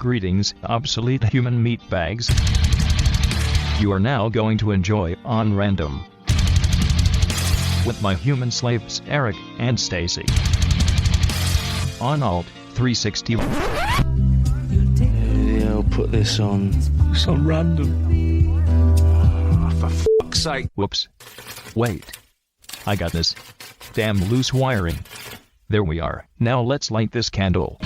Greetings, obsolete human meatbags. You are now going to enjoy On Random with my human slaves Eric and Stacey. On Alt 360. Yeah, I'll put this on. It's on random. Oh, for fuck's sake. Whoops. Wait. I got this. Damn loose wiring. There we are. Now let's light this candle.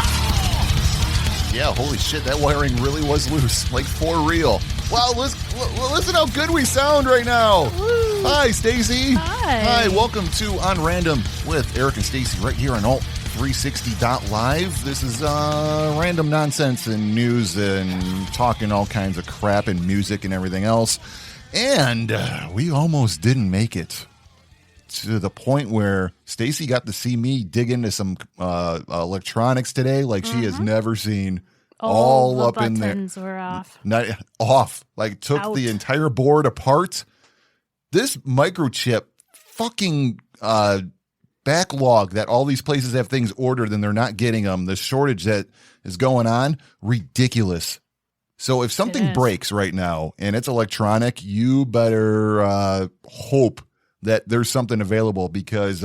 Yeah, holy shit, that wiring really was loose. Like, for real. Wow, listen how good we sound right now. Woo. Hi, Stacey. Hi. Hi, welcome to On Random with Eric and Stacey right here on Alt360.live. This is random nonsense and news and talking all kinds of crap and music and everything else. And we almost didn't make it to the point where Stacey got to see me dig into some electronics today like she has never seen. All up in there. Buttons were off. Not off. Like took Out. the entire board apart. This microchip fucking backlog that all these places have things ordered and they're not getting them. The shortage that is going on, ridiculous. So if something breaks right now and it's electronic, you better hope that there's something available because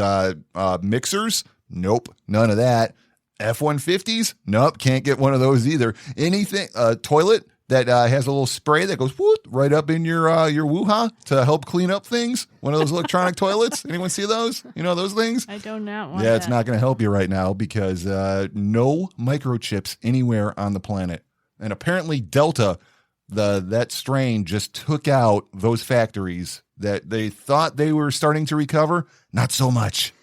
mixers, nope, none of that. F-150s, nope, can't get one of those either. Anything, toilet that has a little spray that goes whoop, right up in your woo-ha to help clean up things. One of those electronic toilets. Anyone see those? You know those things? I do not want Yeah, it's that. not going to help you right now because no microchips anywhere on the planet. And apparently Delta, that strain just took out those factories that they thought they were starting to recover. Not so much.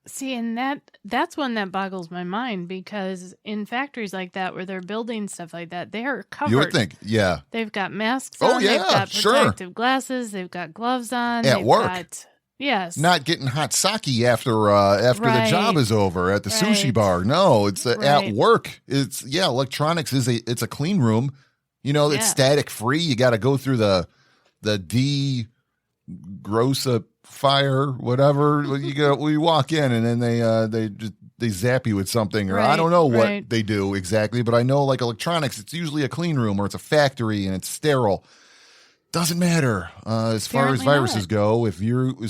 See, and that's one that boggles my mind because in factories like that where they're building stuff like that, they are covered. You would think, yeah. They've got masks Oh, on, yeah, they've got sure. protective glasses, they've got gloves on. At they've work. Got, yes. Not getting hot sake after the Right. job is over at the sushi Right. bar. No, it's at Right. work. It's electronics it's a clean room. You know, it's Yeah. static free. You got to go through the fire, whatever. We walk in and then they zap you with something, or I Right, don't know what right. they do exactly, but I know like electronics, it's usually a clean room or it's a factory and it's sterile. Doesn't matter as far as Apparently viruses not. go. As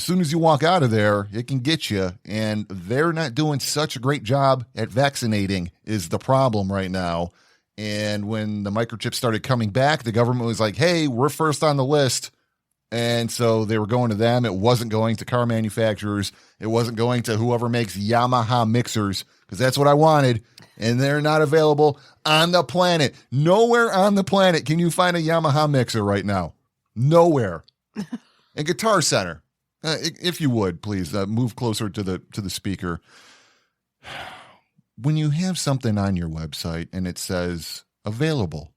soon as you walk out of there, it can get you, and they're not doing such a great job at vaccinating is the problem right now. And when the microchips started coming back, the government was like, "Hey, we're first on the list." And so they were going to them. It wasn't going to car manufacturers. It wasn't going to whoever makes Yamaha mixers, because that's what I wanted. And they're not available on the planet. Nowhere on the planet can you find a Yamaha mixer right now. Nowhere. And Guitar Center, if you would, please move closer to the speaker. When you have something on your website and it says available,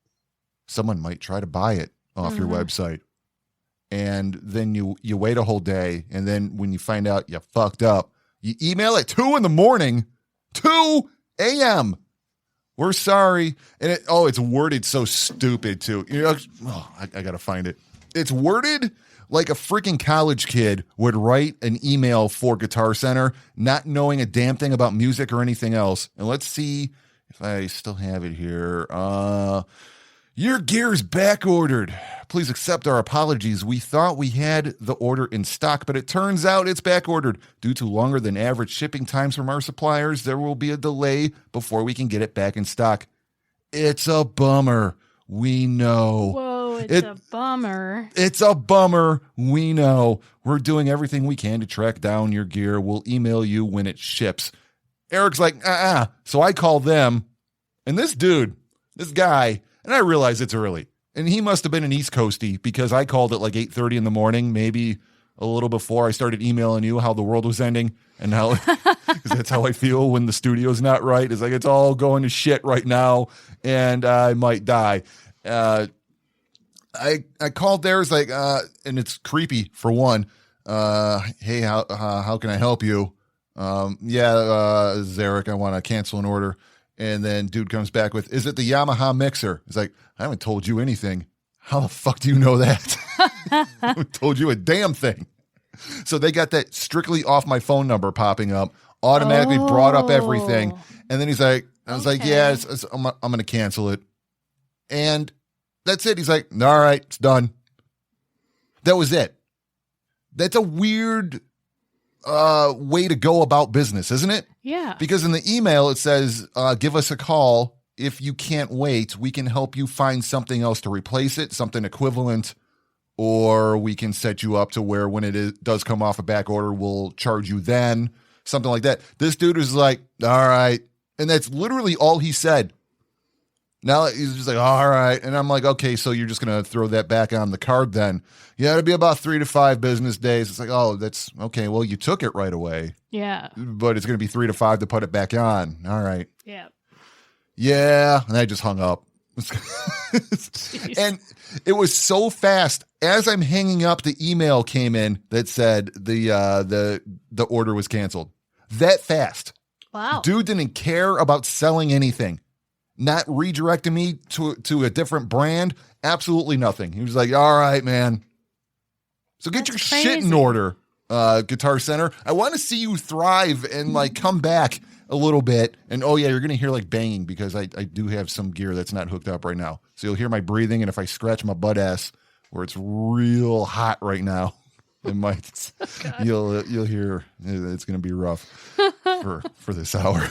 someone might try to buy it off your website. And then you wait a whole day, and then when you find out you fucked up, you email at 2 a.m. 2 a.m. We're sorry. And it's worded so stupid too. You know, I gotta find it. It's worded like a freaking college kid would write an email for Guitar Center, not knowing a damn thing about music or anything else. And let's see if I still have it here. Your gear's back ordered. Please accept our apologies. We thought we had the order in stock, but it turns out it's back ordered. Due to longer than average shipping times from our suppliers, there will be a delay before we can get it back in stock. It's a bummer. We know. Whoa, it's a bummer. It's a bummer. We know. We're doing everything we can to track down your gear. We'll email you when it ships. Eric's like, So I call them, and this guy, and I realize it's early, and he must have been an East Coastie because I called at like 8:30 in the morning, maybe a little before I started emailing you how the world was ending and how, because that's how I feel when the studio's not right. It's like, it's all going to shit right now and I might die. I called there. It's like, and it's creepy for one. Hey, how can I help you? This is Eric. I want to cancel an order. And then dude comes back with, is it the Yamaha mixer? It's like, I haven't told you anything. How the fuck do you know that? I haven't told you a damn thing. So they got that strictly off my phone number popping up, automatically brought up everything. And then he's like, I was like, yeah, I'm going to cancel it. And that's it. He's like, all right, it's done. That was it. That's a weird way to go about business, isn't it? Yeah. Because in the email, it says, give us a call. If you can't wait, we can help you find something else to replace it, something equivalent, or we can set you up to where when does come off a back order, we'll charge you then, something like that. This dude was like, all right. And that's literally all he said. Now he's just like, all right. And I'm like, okay, so you're just going to throw that back on the card then. Yeah, it'll be about 3 to 5 business days. It's like, oh, that's okay. Well, you took it right away. Yeah. But it's going to be 3 to 5 to put it back on. All right. Yeah. Yeah. And I just hung up. And it was so fast. As I'm hanging up, the email came in that said the order was canceled. That fast. Wow. Dude didn't care about selling anything. Not redirecting me to a different brand. Absolutely nothing. He was like, all right, man. So get your shit in order, Guitar Center. I want to see you thrive and like come back a little bit. And oh yeah, you're going to hear like banging because I do have some gear that's not hooked up right now. So you'll hear my breathing. And if I scratch my butt ass where it's real hot right now, it might, you'll hear it's going to be rough for this hour.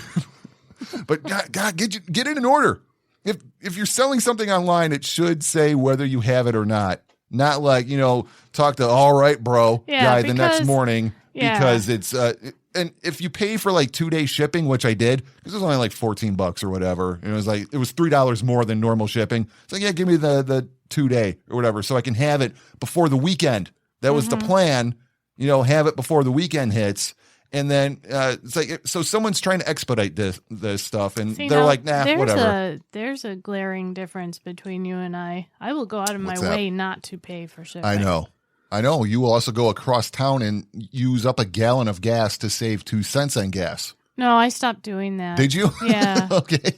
But God, get it in order. If you're selling something online, it should say whether you have it or not. Not like, talk to all right, bro, guy the next morning because it's and if you pay for like 2-day shipping, which I did, because it was only like $14 or whatever, and it was $3 more than normal shipping. It's like, yeah, give me the 2-day or whatever, so I can have it before the weekend. That was the plan, have it before the weekend hits. And then it's like, so someone's trying to expedite this stuff, and they're like, nah, whatever. There's a glaring difference between you and I. I will go out of my way not to pay for shipping. I know. You will also go across town and use up a gallon of gas to save 2 cents on gas. No, I stopped doing that. Did you? Yeah. Okay.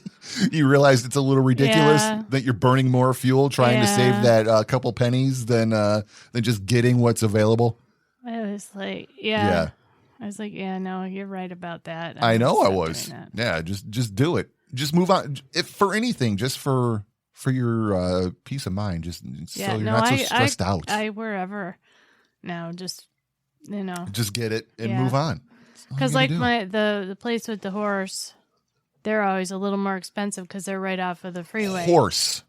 You realized it's a little ridiculous that you're burning more fuel trying to save that couple pennies than just getting what's available. I was like, yeah. I was like, yeah, no, you're right about that. I know I was. Yeah, just do it. Just move on. If for anything, just for your peace of mind, just so you're not so stressed out. Wherever now, just just get it and move on. Because like the place with the horse, they're always a little more expensive because they're right off of the freeway. Horse.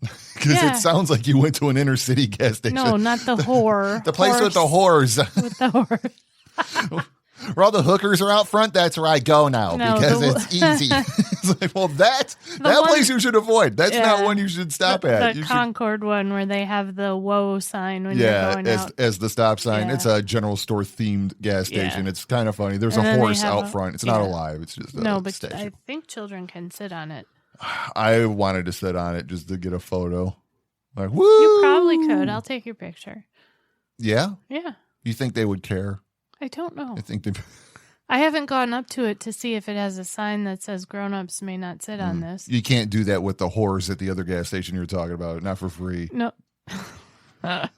Because it sounds like you went to an inner city gas station. No, not the whore. The place with the whores. With the horse. Where all the hookers are out front, that's where I go now because it's easy. It's like, well, that place you should avoid. That's not one you should stop at. The Concord one where they have the whoa sign when you're going out. As the stop sign. It's a general store themed gas station. It's kind of funny. There's a horse out front. It's not alive. It's just a station. I think children can sit on it. I wanted to sit on it just to get a photo. Like, woo! You probably could. I'll take your picture. Yeah? Yeah. You think they would care? I don't know. I think they. I haven't gone up to it to see if it has a sign that says grown-ups may not sit on this. You can't do that with the whores at the other gas station you were talking about. Not for free. No. They're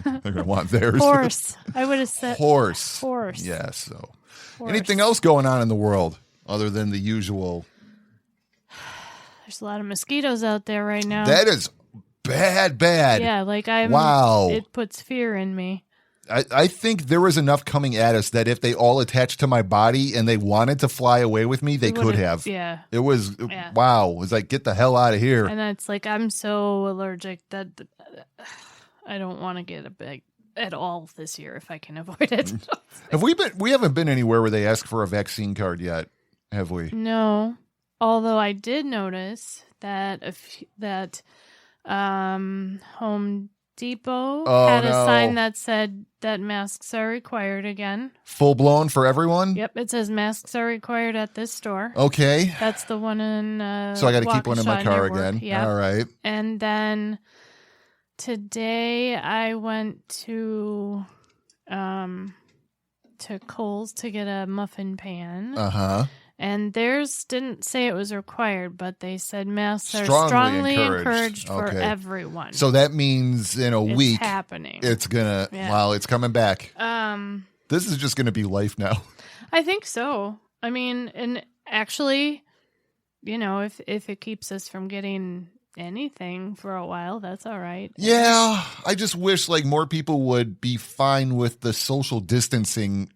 going to want theirs. Horse. I would have said horse. Yeah, so. Horse. Anything else going on in the world other than the usual? There's a lot of mosquitoes out there right now. That is bad. Yeah, like it puts fear in me. I think there was enough coming at us that if they all attached to my body and they wanted to fly away with me, they could have. Yeah. It was, wow. It was like, get the hell out of here. And it's like, I'm so allergic that I don't want to get a big at all this year if I can avoid it. We haven't been anywhere where they ask for a vaccine card yet, have we? No. Although I did notice that Home Depot had a sign that said that masks are required again. Full blown for everyone? Yep, it says masks are required at this store. Okay. That's the one in so I got to keep one in my car again. Yep. All right. And then today I went to Kohl's to get a muffin pan. Uh-huh. And theirs didn't say it was required, but they said masks are strongly encouraged for everyone. So that means in a week, happening. It's gonna. Yeah. Wow, it's coming back. This is just gonna be life now. I think so. I mean, and actually, if it keeps us from getting anything for a while. That's all right. Yeah, I just wish like more people would be fine with the social distancing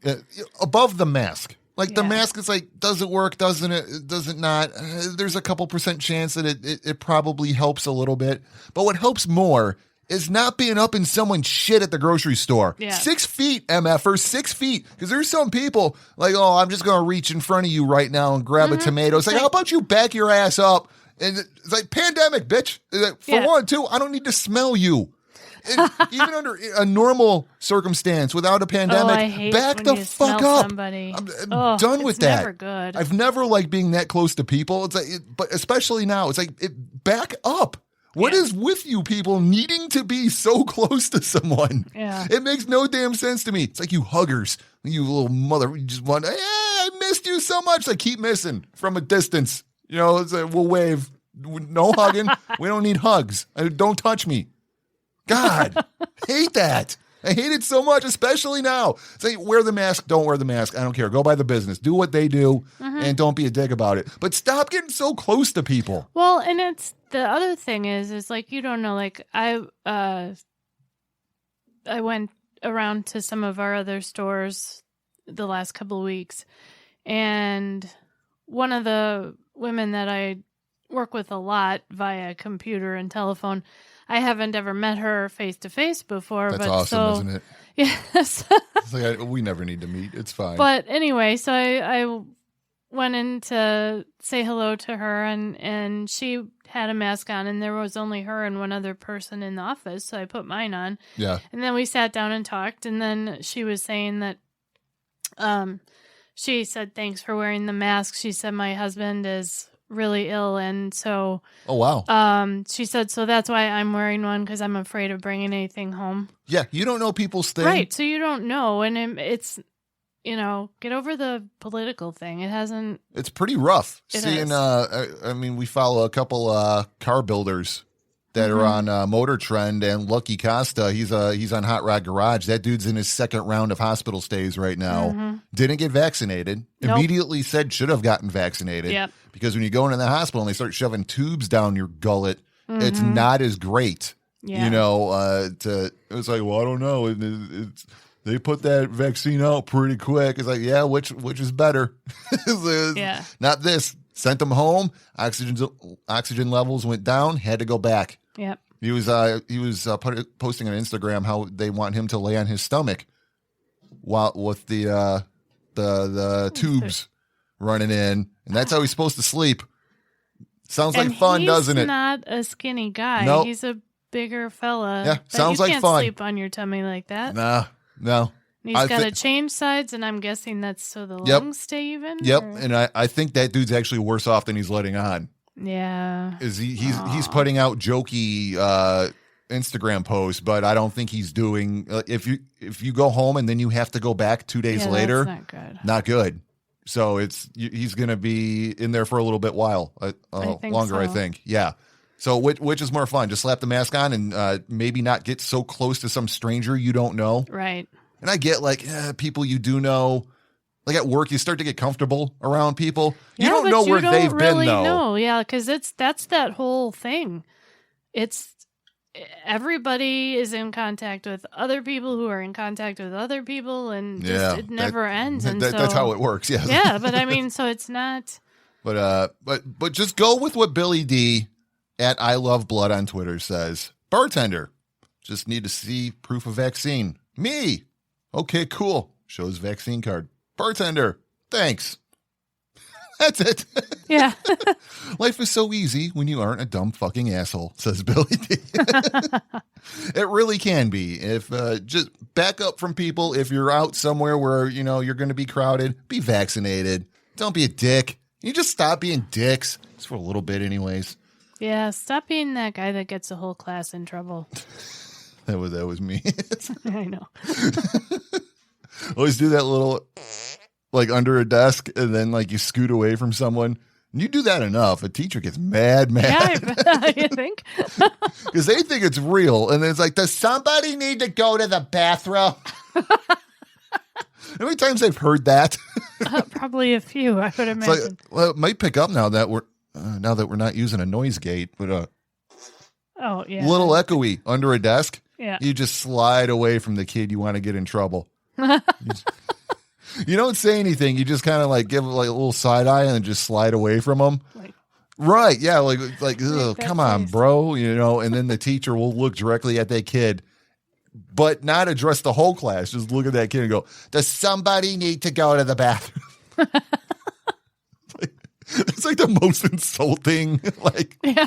above the mask. Like the mask is like, does it work? Doesn't it? Does it not? There's a couple % chance that it probably helps a little bit. But what helps more is not being up in someone's shit at the grocery store. Yeah. 6 feet, MFers, 6 feet. Because there's some people like, oh, I'm just going to reach in front of you right now and grab a tomato. It's like, how about you back your ass up? And it's like, pandemic, bitch. For one, two, I don't need to smell you. Even under a normal circumstance, without a pandemic, I hate back when the you fuck smell up. somebody. I'm done with that. Never good. I've never liked being that close to people. It's like, but especially now, it's like, back up. What is with you people needing to be so close to someone? Yeah. It makes no damn sense to me. It's like you huggers, you little mother. You just want, I missed you so much. I keep missing from a distance. You know, it's like, we'll wave. No hugging. We don't need hugs. Don't touch me. God, hate that. I hate it so much, especially now. Say, wear the mask, don't wear the mask. I don't care. Go by the business. Do what they do, and don't be a dick about it. But stop getting so close to people. Well, and it's the other thing is like you don't know. Like I went around to some of our other stores the last couple of weeks, and one of the women that I work with a lot via computer and telephone. I haven't ever met her face to face before. That's but awesome, isn't it? Yes. It's like we never need to meet. It's fine. But anyway, so I went in to say hello to her, and she had a mask on, and there was only her and one other person in the office, so I put mine on. Yeah. And then we sat down and talked, and then she was saying that she said, thanks for wearing the mask. She said, my husband is really ill, and so oh wow. She said, so that's why I'm wearing one, because I'm afraid of bringing anything home. Yeah, you don't know people's thing. Right, so you don't know, and it's, you know, get over the political thing. It hasn't. It's pretty rough. It Seeing, is. I mean, we follow a couple car builders that are on Motor Trend, and Lucky Costa, he's on Hot Rod Garage. That dude's in his second round of hospital stays right now. Didn't get vaccinated. Nope. Immediately said should have gotten vaccinated. Yep. Because when you go into the hospital and they start shoving tubes down your gullet, it's not as great. Yeah. You know, it's like, well, I don't know. They put that vaccine out pretty quick. It's like, yeah, which is better? Yeah. Not this. Sent them home. Oxygen levels went down. Had to go back. Yep. He was posting on Instagram how they want him to lay on his stomach while with the tubes running in, and that's how he's supposed to sleep. Sounds like fun, doesn't it? He's not a skinny guy. Nope. He's a bigger fella. Yeah, But sounds like you can't fun. sleep on your tummy like that. No. He's got to change sides, and I'm guessing that's so the Yep. lungs stay even. Yep, or- and I think that dude's actually worse off than he's letting on. Yeah. Is he's putting out jokey Instagram posts, but I don't think he's doing. If you go home and then you have to go back 2 days Yeah, later, that's not good. not good. So he's going to be in there for a little bit while longer. I so. think, yeah. So which is more fun? Just slap the mask on and maybe not get so close to some stranger you don't know. Right. And I get like people you do know. Like at work, you start to get comfortable around people. You don't know where they've been, though. No, yeah, because that's that whole thing. It's everybody is in contact with other people who are in contact with other people, and just, it never ends. And that's how it works. Yeah, yeah, but I mean, so it's not. But just go with what Billy D at I Love Blood on Twitter says. Bartender, just need to see proof of vaccine. Me, okay, cool. Shows vaccine card. Bartender, thanks. That's it. Yeah. Life is so easy when you aren't a dumb fucking asshole, says Billy D. It really can be. If just back up from people. If you're out somewhere where you're going to be crowded, be vaccinated. Don't be a dick. You just stop being dicks, just for a little bit, anyways. Yeah. Stop being that guy that gets the whole class in trouble. That was me. I know. Always do that little, like under a desk, and then like you scoot away from someone. And you do that enough, a teacher gets mad. Yeah, you think? Because they think it's real. And it's like, does somebody need to go to the bathroom? How many times I've heard that? Probably a few, I would imagine. Well, it might pick up now that we're not using a noise gate, but Oh, yeah. Little echoey under a desk. Yeah. You just slide away from the kid you want to get in trouble. You don't say anything. You just kind of like give like a little side eye and then just slide away from them. Like, Right. Yeah. Like, Make that come on, face. bro. And then the teacher will look directly at that kid, but not address the whole class. Just look at that kid and go, does somebody need to go to the bathroom? It's like the most insulting, like, yeah.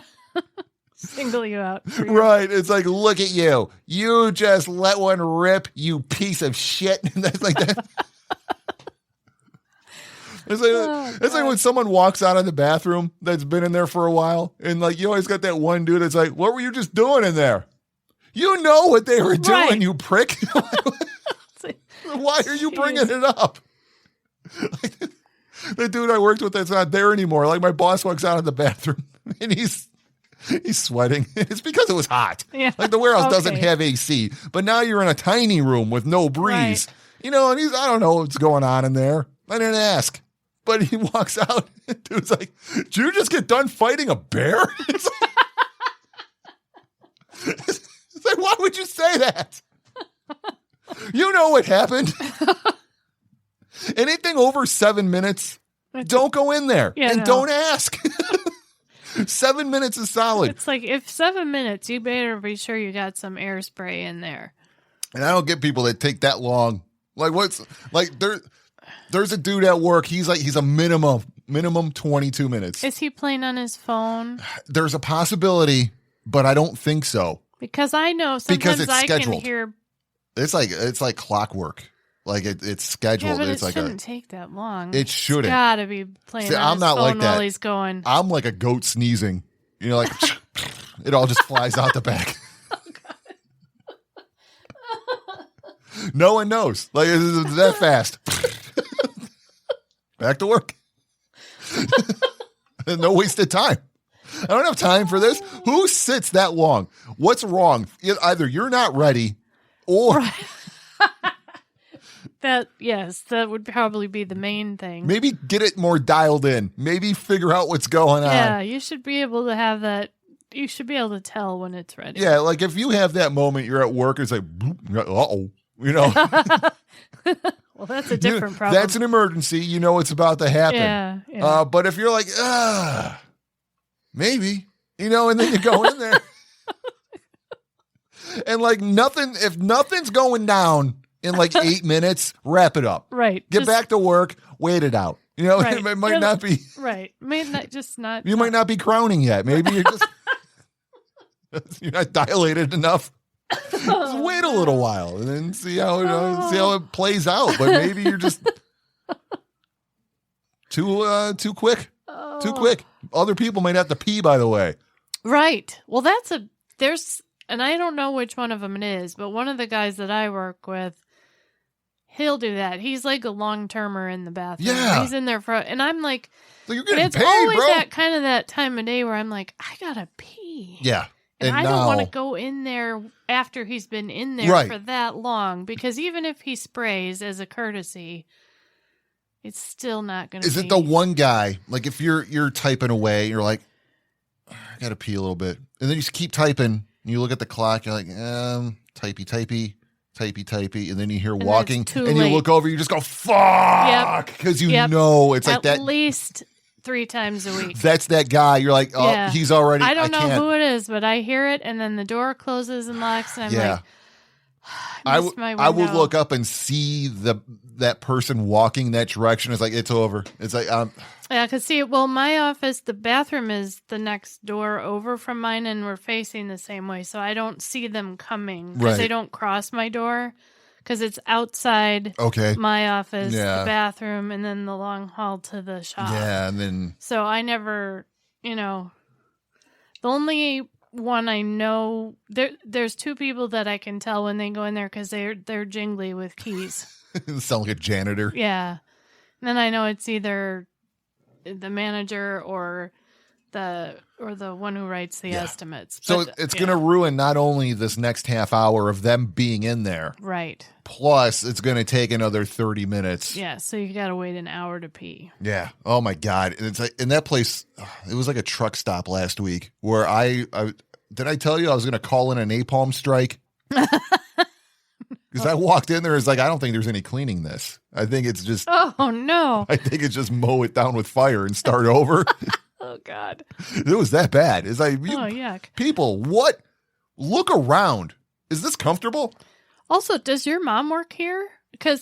Single you out. for your- right. It's like, look at you. You just let one rip, you piece of shit. And that's like that. It's like, it's like when someone walks out of the bathroom that's been in there for a while, and like you always got that one dude that's like, what were you just doing in there? You know what they were doing, Right. you prick. It's like, Why are you bringing it up? Like, the dude I worked with that's not there anymore. Like my boss walks out of the bathroom and he's sweating. It's because it was hot. Yeah. Like the warehouse doesn't Okay. have AC, but now you're in a tiny room with no breeze. Right. And I don't know what's going on in there. I didn't ask. But he walks out, and dude's like, did you just get done fighting a bear? It's like, why would you say that? You know what happened. Anything over 7 minutes, don't go in there. Yeah, and no. don't ask. 7 minutes is solid. It's like if 7 minutes, you better be sure you got some air spray in there. And I don't get people that take that long. Like there's a dude at work. He's a minimum 22 minutes. Is he playing on his phone? There's a possibility, but I don't think so. Because I know Because sometimes it's I can scheduled. hear. It's like clockwork. Like it's Yeah, scheduled. but it's it like shouldn't take that long. it shouldn't. Gotta be playing See, on I'm his not phone like that. while he's going. I'm like a goat sneezing. Like it all just flies out the back. No one knows. Like it's that fast. Back to work. No wasted time. I don't have time for this. Who sits that long? What's wrong? Either you're not ready or That would probably be the main thing. maybe get it more dialed in. Maybe figure out what's going on. Yeah, you should be able to have that. You should be able to tell when it's ready. Yeah, like if you have that moment, you're at work, it's like, uh-oh, Well, that's a different problem. That's an emergency. You know it's about to happen. Yeah. But if you're like, maybe, and then you go in there. And like if nothing's going down in like 8 minutes, wrap it up. Right. Get back to work, wait it out. Right. It might not be, Right. Not. you might not be crowning yet. Maybe you're just, you're not dilated enough. Just wait a little while and then see how it plays out. But maybe you're just too quick. Too quick. Other people might have to pee, by the way. Right. Well, and I don't know which one of them it is, but one of the guys that I work with, he'll do that. He's like a long-termer in the bathroom. Yeah. He's in there and I'm like, So you're and getting it's paid, always bro. that time of day where I'm like, I gotta pee. Yeah. And I now, don't want to go in there after he's been in there Right. for that long, because even if he sprays as a courtesy, it's still not going to be. Is it the one guy, like if you're typing away, you're like, I got to pee a little bit. And then you just keep typing, and you look at the clock, you're like, typey. And then you hear then walking, it's too and you late. look over, you just go, fuck. Because you know it's like At that. least 3 times a week. That's that guy. You're like, oh, Yeah. he's already. I don't know can't. who it is, but I hear it, and then the door closes and locks, and I'm Yeah. like, I missed my window. I would look up and see that person walking that direction. It's like, it's over. It's like, Yeah, because my office, the bathroom is the next door over from mine, and we're facing the same way, so I don't see them coming because they Right. don't cross my door because it's outside okay. my office, Yeah. the bathroom, and then the long hall to the shop. Yeah. And then, So I never, the only one I know, there's 2 people that I can tell when they go in there because they're jingly with keys. sound like a janitor. Yeah. And then I know it's either the manager or the one who writes the estimates. So But, it's going to ruin not only this next half hour of them being in there, Right. plus it's going to take another 30 minutes. Yeah, so you got to wait an hour to pee. Yeah. Oh my God. And it's like in that place, it was like a truck stop last week where I did I tell you I was going to call in a napalm strike? Because I walked in there, it's like, I don't think there's any cleaning this. I think it's just, Oh no. I think it's just mow it down with fire and start over. Oh God. It was that bad. It's like, Oh yuck. people, what? Look around. Is this comfortable? Also, does your mom work here?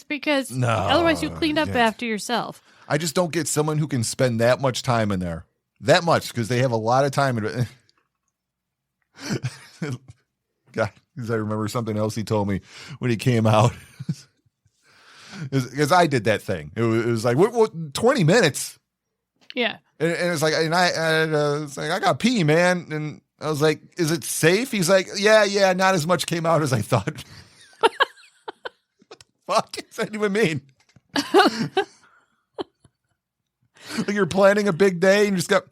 Because No, otherwise you clean up yes. after yourself. I just don't get someone who can spend that much time in there. That much, because they have a lot of time. God, because I remember something else he told me when he came out. Because I did that thing. It was like, what, 20 minutes. Yeah. And it's like, it's like, I got pee, man. And I was like, is it safe? He's like, yeah, not as much came out as I thought. What the fuck does that even mean? Like you're planning a big day and you just got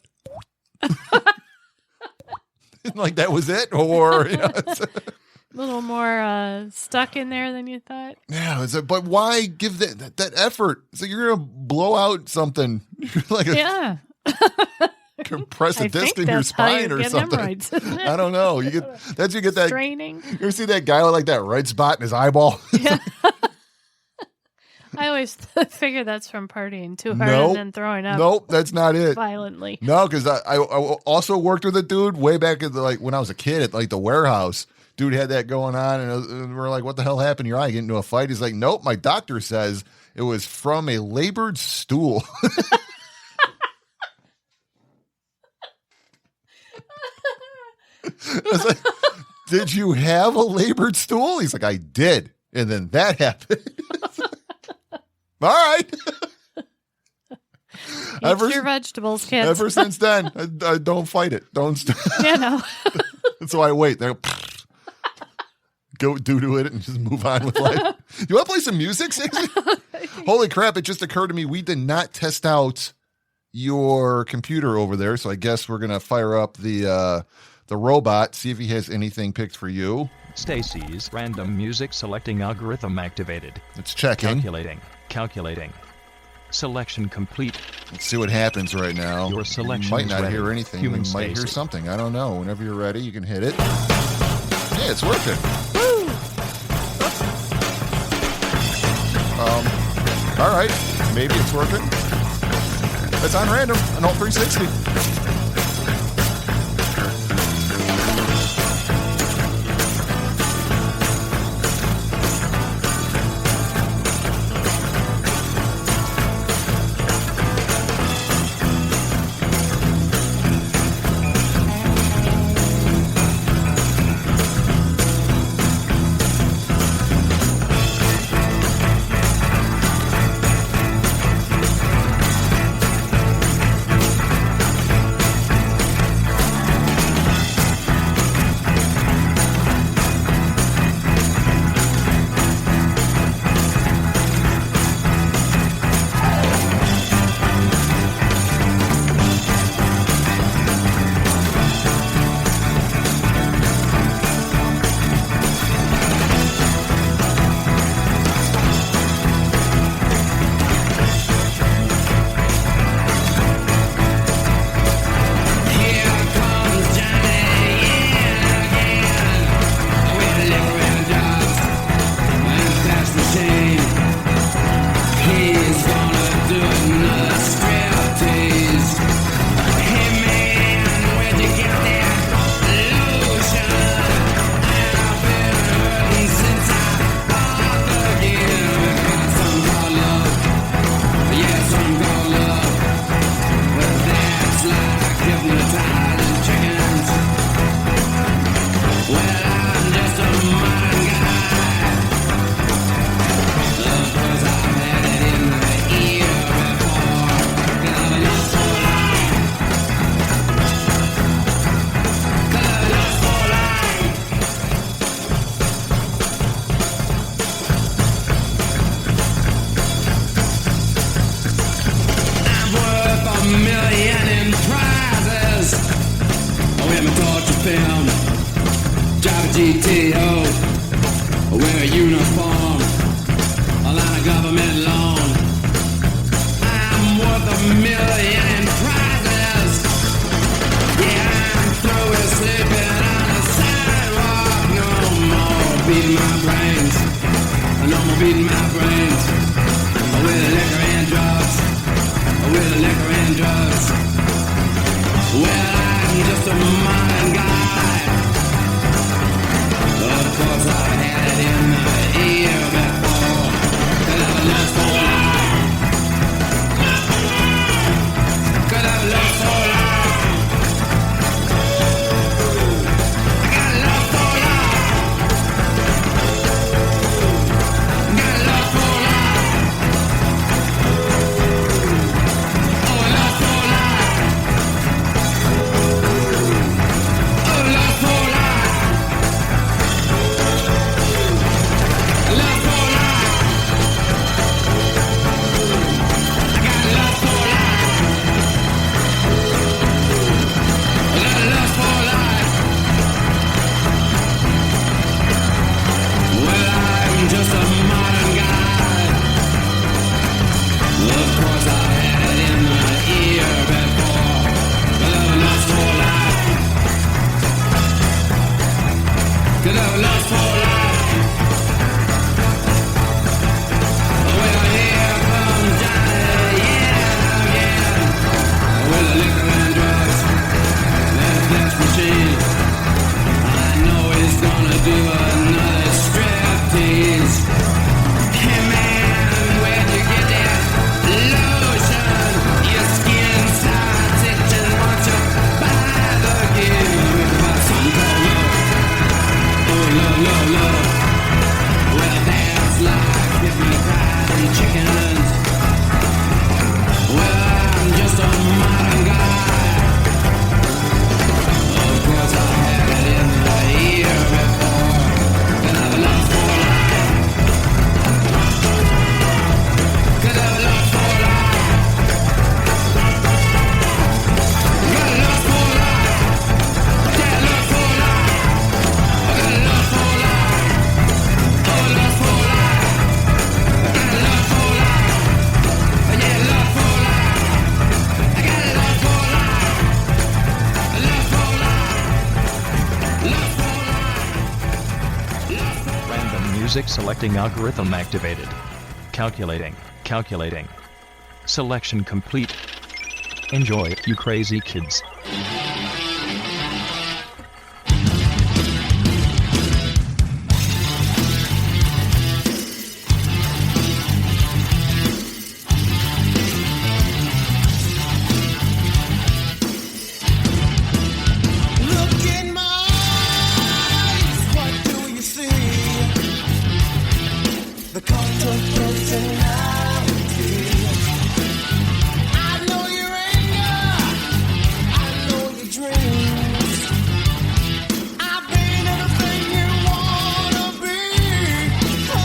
like that was it, or you know, A little more stuck in there than you thought. yeah. But why give that effort? So you're gonna blow out something. You're like Yeah. compress a I disc think in your that's how spine you or get something. hemorrhoids, isn't it? I don't know. You get that. Straining. You ever see that guy with like that red spot in his eyeball? Yeah. I always figure that's from partying too hard Nope. and then throwing up Nope, that's not it. violently. No, because I also worked with a dude way back at like when I was a kid at like the warehouse. Dude had that going on, and we're like, "What the hell happened? Your eye get into a fight?" He's like, "Nope, my doctor says it was from a labored stool." I was like, "Did you have a labored stool?" He's like, "I did," and then that happened. All right. Eat your vegetables, kids. Ever since then, I don't fight it. Don't. You know. So I wait. They go do it and just move on with life. You want to play some music, Stacey? Holy crap! It just occurred to me we did not test out your computer over there, so I guess we're gonna fire up the robot, see if he has anything picked for you. Stacey's random music selecting algorithm activated. It's checking. Calculating. Selection complete. Let's see what happens right now. Your selection might is not ready. hear anything. Human We might hear Stacey. something. I don't know. Whenever you're ready, you can hit it. Yeah, it's working. All right. Maybe it's working. It's on random on all 360. film, drive a GTO, wear a uniform, a line of government loan. I'm worth $1 million in prizes. Yeah, I'm through with sleeping on I'm just a modern guy. Of course I had it in the ear before, could have lived so long. Could have lived so long. I got love for life. Got love for life. Oh, love for life. Oh, love for life. Love for life. I got love for life. I got love for life. Well, I'm just a modern guy. Of course, I had it in my ear before. Could have love for life. Could have love for life. Well, here comes Johnny, yeah, again. With the liquor and drugs, that flex machine. I know he's gonna do another striptease. Hey man, where'd you get that lotion? Your skin starts itching, won't you buy the gear? Buy some called love. Oh, love, love, love. Well, that's like hypnotizing chickens. Well, I'm just a modern guy. Of course, I had it in the ear before. Could have love for life. Could have love for life. Got love for life. Yeah, love for life. I got love for life. Oh, love for life. I got love for life. Yeah, love for life. I got love for life. Love for life. Love for life. Love for life. Random music selecting algorithm activated. Calculating. Calculating. Selection complete. Enjoy, you crazy kids. Look in my eyes, what do you see? The cult of personality. I know your anger, I know your dreams. I've been everything you wanna be. Oh,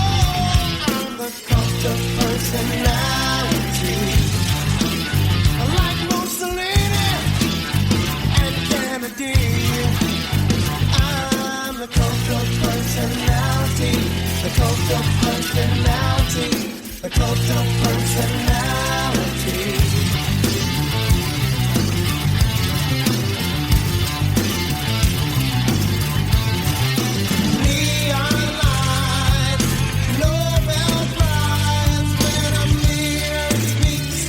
I'm the cult of personality. Like Mussolini and Kennedy, I'm the cult of personality, the cult of personality, the cult of personality. Neon lights, Nobel Prize, when a mirror speaks,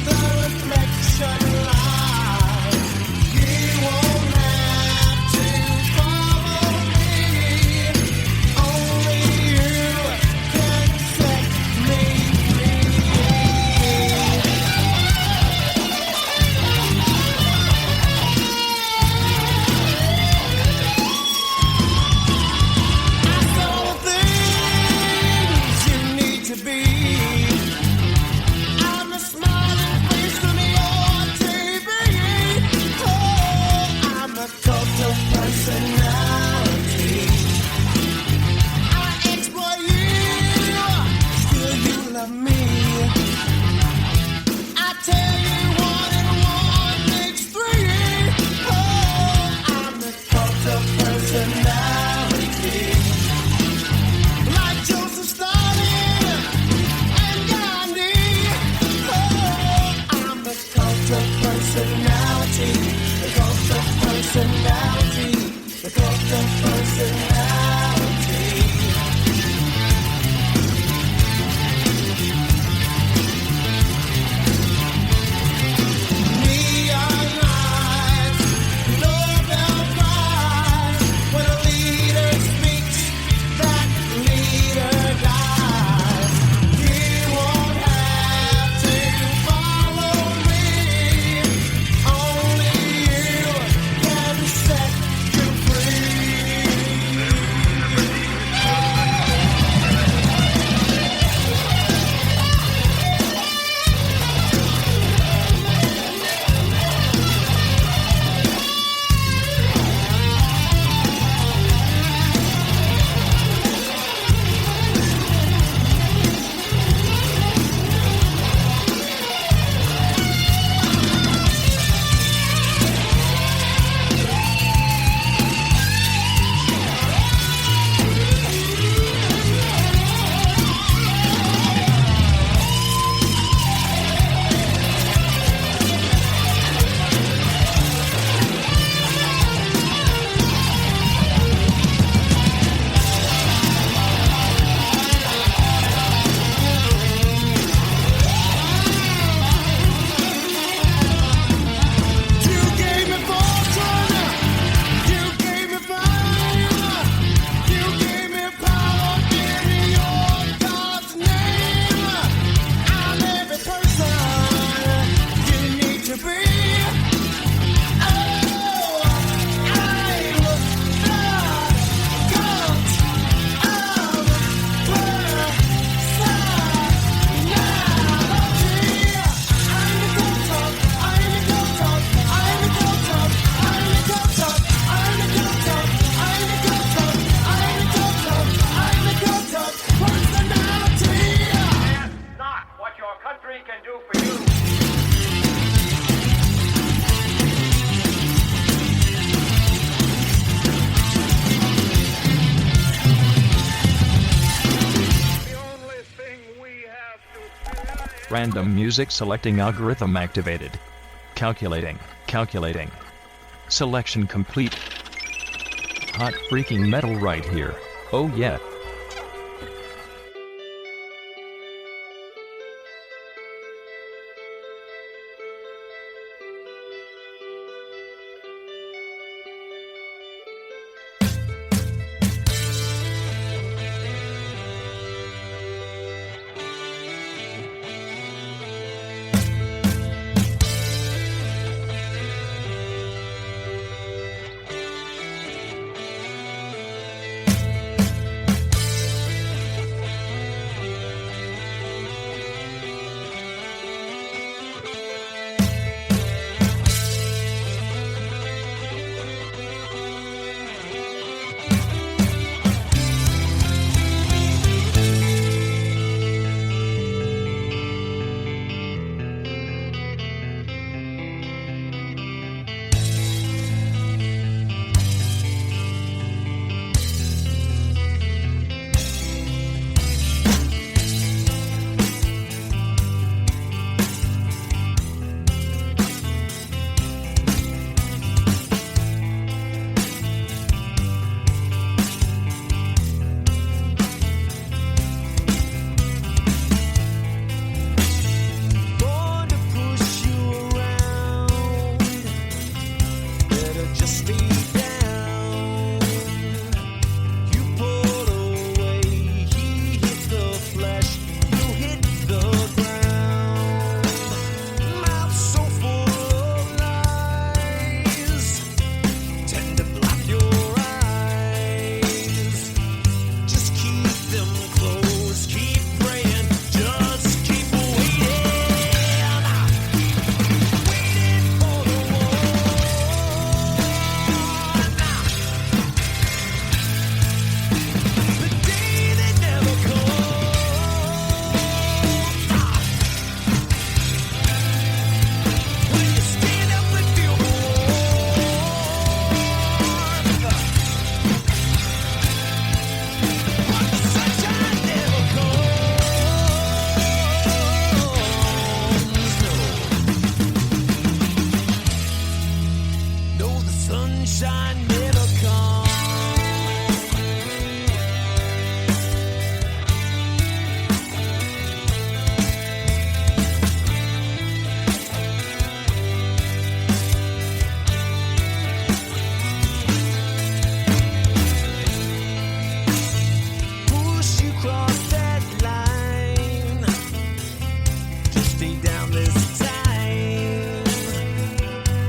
the reflection lies. You won't have to follow me, only you can set me free. I saw the things you need to be. I'm the smiling face on your TV. Oh, I'm the cult of personality. I exploit you, still you love me. I tell you 1 and 1 makes 3. Oh, I'm the cult of personality. Like Joseph Stalin and Gandhi. Oh, I'm the cult of personality. The cult of personality. The cult of personality. Neon lights, Random music selecting algorithm activated. Calculating. Selection complete. Hot freaking metal right here. Oh yeah.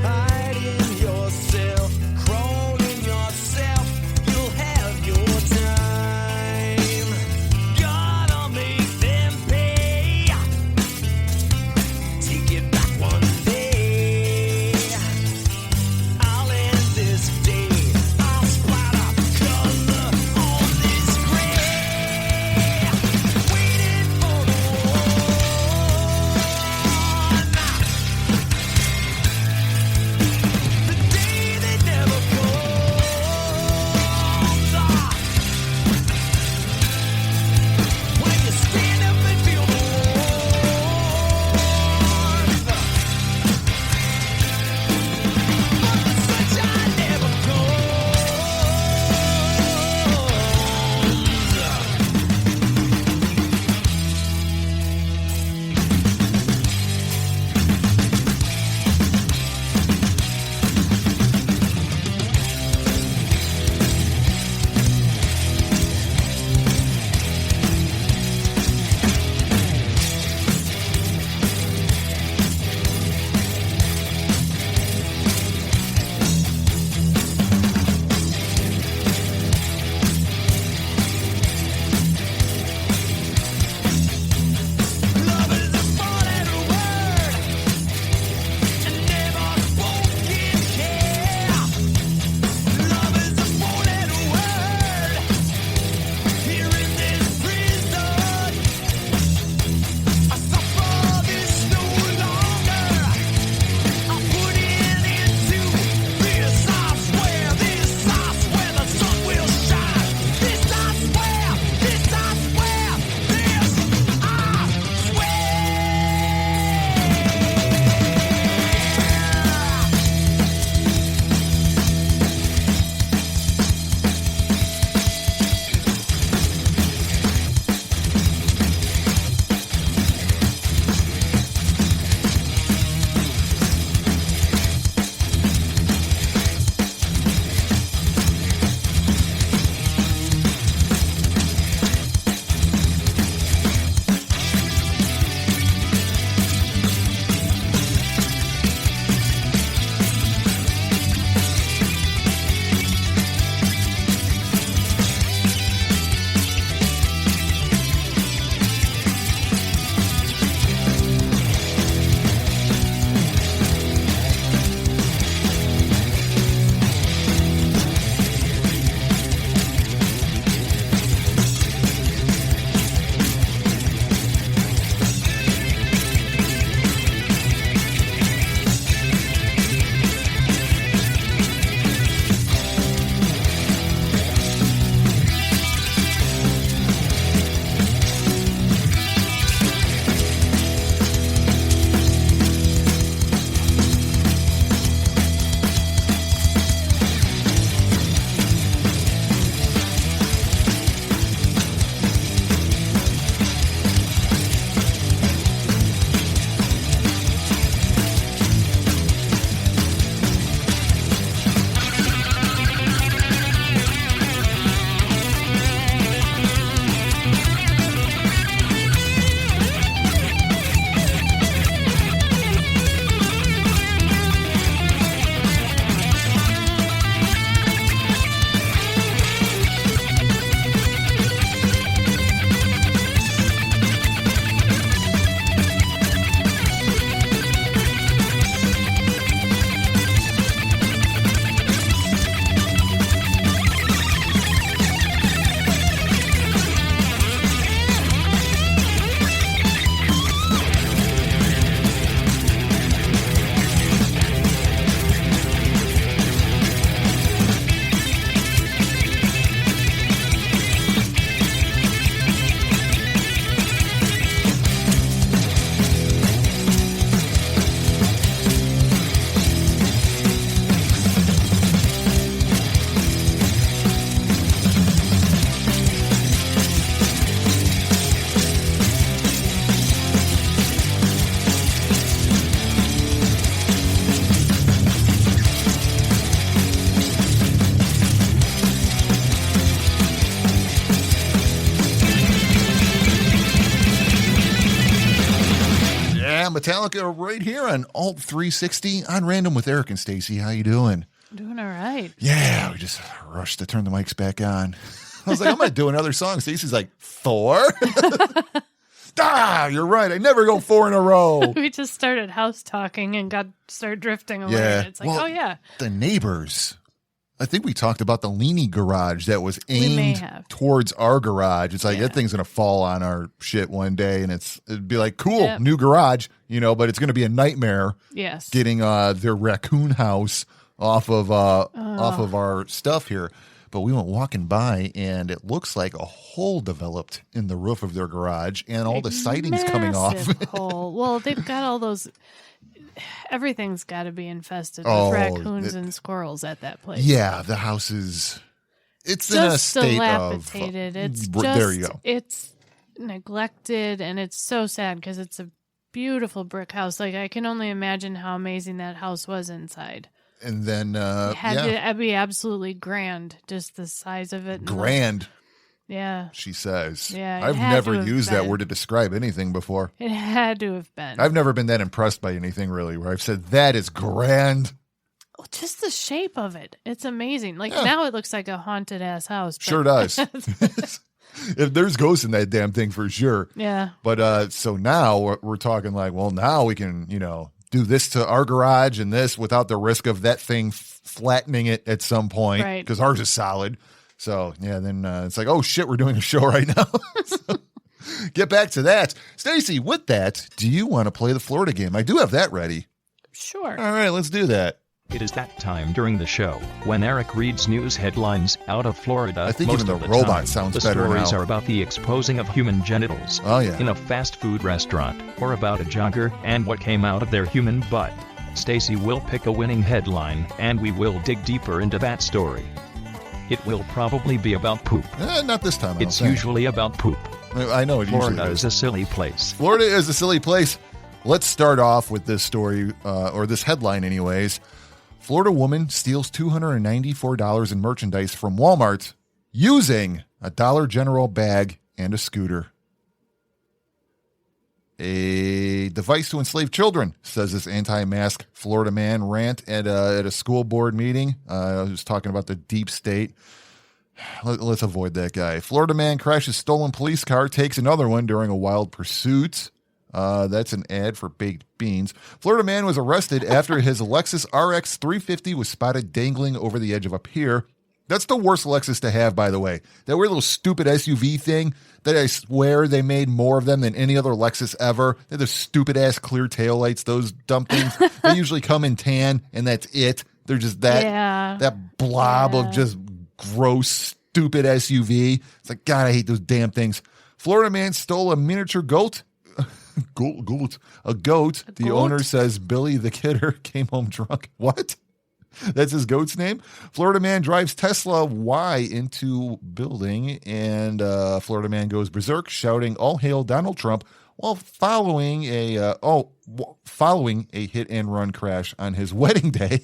Hiding yourself, crawling Metallica right here on Alt 360 on Random with Eric and Stacey. How you doing? Doing all right. Yeah, we just rushed to turn the mics back on. I was like, I'm going to do another song. Stacey's like, Thor? You're right. I never go 4 in a row. We just started house talking and started drifting away. Yeah. And it's like, Well, oh, yeah. The neighbors. I think we talked about the Leany garage that was We may aimed have. towards our garage. It's like Yeah. that thing's going to fall on our shit one day, and it'd be like, cool, Yep. new garage, but it's going to be a nightmare Yes. getting their raccoon house off of our stuff here. But we went walking by, and it looks like a hole developed in the roof of their garage, and all the siding's coming off. Massive hole. Well, they've got all those. Everything's got to be infested Oh, with raccoons and squirrels at that place. Yeah, the house it's Just in a state dilapidated. It's just, there you go. It's neglected, and it's so sad because it's a beautiful brick house. Like, I can only imagine how amazing that house was inside. And then It had to be absolutely grand, just the size of it. and grand. Yeah, She says. Yeah, it I've had never to have used that been. word to describe anything before. it had to have been. I've never been that impressed by anything really where I've said that is grand. Oh, just the shape of it. It's amazing. Like, now it looks like a haunted ass house. but- Sure does. If there's ghosts in that damn thing for sure. Yeah. But so now we're talking like, well, now we can, do this to our garage and this without the risk of that thing flattening it at some point Right. because ours is solid. So yeah, then it's like, oh shit, we're doing a show right now. So, get back to that. Stacey, with that, do you want to play the Florida game? I do have that ready. Sure. All right, let's do that. It is that time during the show when Eric reads news headlines out of Florida. I think Most even of the the robot time, sounds the better stories now. are about the exposing of human genitals Oh yeah. in a fast food restaurant, or about a jogger and what came out of their human butt. Stacey will pick a winning headline, and we will dig deeper into that story. It will probably be about poop. Not this time. I It's don't think. usually about poop. I know it Florida usually is a silly place. Florida is a silly place. Let's start off with this story, or this headline, anyways. Florida woman steals $294 in merchandise from Walmart using a Dollar General bag and a scooter. A device to enslave children, says this anti-mask Florida man rant at a school board meeting. I was talking about the deep state. Let's avoid that guy. Florida man crashes stolen police car, takes another one during a wild pursuit. That's an ad for baked beans. Florida man was arrested after his Lexus RX 350 was spotted dangling over the edge of a pier. That's the worst Lexus to have, by the way. That weird little stupid SUV thing that I swear they made more of them than any other Lexus ever. They're the stupid ass clear taillights, those dumb things. They usually come in tan, and that's it. They're just that blob of just gross, stupid SUV. It's like, God, I hate those damn things. Florida man stole a miniature goat. A goat. The goat? owner says Billy the Kidder came home drunk. What? That's his goat's name. Florida man drives Tesla Y into building, and Florida man goes berserk, shouting "All hail Donald Trump!" while following a hit and run crash on his wedding day.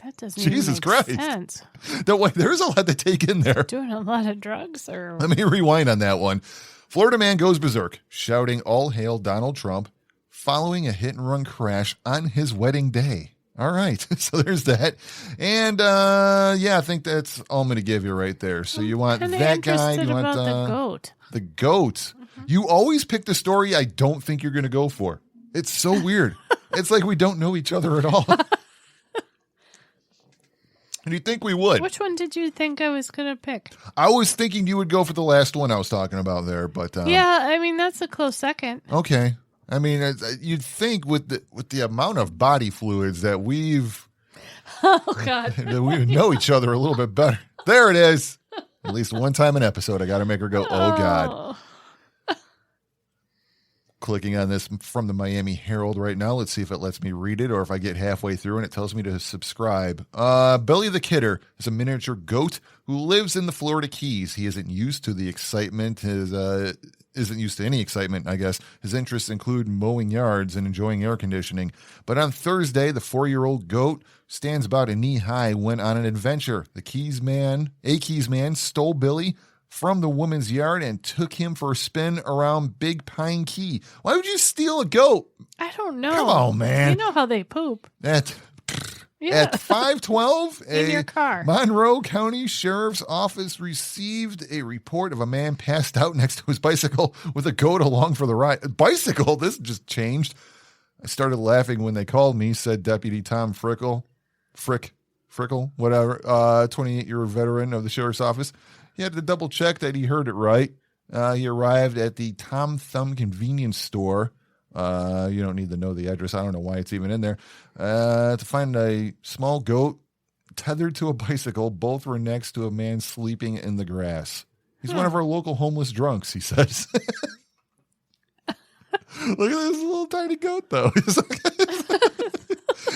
That doesn't Jesus even Christ. make sense. There's a lot to take in there. Doing a lot of drugs, or Let me rewind on that one. Florida man goes berserk, shouting "All hail Donald Trump!" following a hit and run crash on his wedding day. All right, so there's that. And I think that's all I'm going to give you right there. So you want kinda that guy? interested You want about the goat. The goat. You always pick the story I don't think you're going to go for. It's so weird. It's like we don't know each other at all. And you think we would? Which one did you think I was going to pick? I was thinking you would go for the last one I was talking about there, but Yeah, I mean, that's a close second. okay. I mean, you'd think with the amount of body fluids that we've Oh, God. that we would know each other a little bit better. There it is. At least one time an episode, I got to make her go, "Oh God." Clicking on this from the Miami Herald right now. Let's see if it lets me read it or if I get halfway through and it tells me to subscribe. Billy the Kidder is a miniature goat who lives in the Florida Keys. He isn't used to the excitement. Isn't used to any excitement, I guess. His interests include mowing yards and enjoying air conditioning. But on Thursday, the 4-year-old goat stands about a knee high went on an adventure. A Keys man stole Billy, from the woman's yard and took him for a spin around Big Pine Key. Why would you steal a goat? I don't know. Come on, man. You know how they poop. At Yeah. 5:12, In your car. Monroe County Sheriff's Office received a report of a man passed out next to his bicycle with a goat along for the ride. Bicycle? This just changed. I started laughing when they called me, said Deputy Tom Frickle, whatever, 28-year veteran of the Sheriff's Office. He had to double check that he heard it right. He arrived at the Tom Thumb convenience store. You don't need to know the address. I don't know why it's even in there. To find a small goat tethered to a bicycle. Both were next to a man sleeping in the grass. He's one of our local homeless drunks, he says. Look at this little tiny goat, though. He's a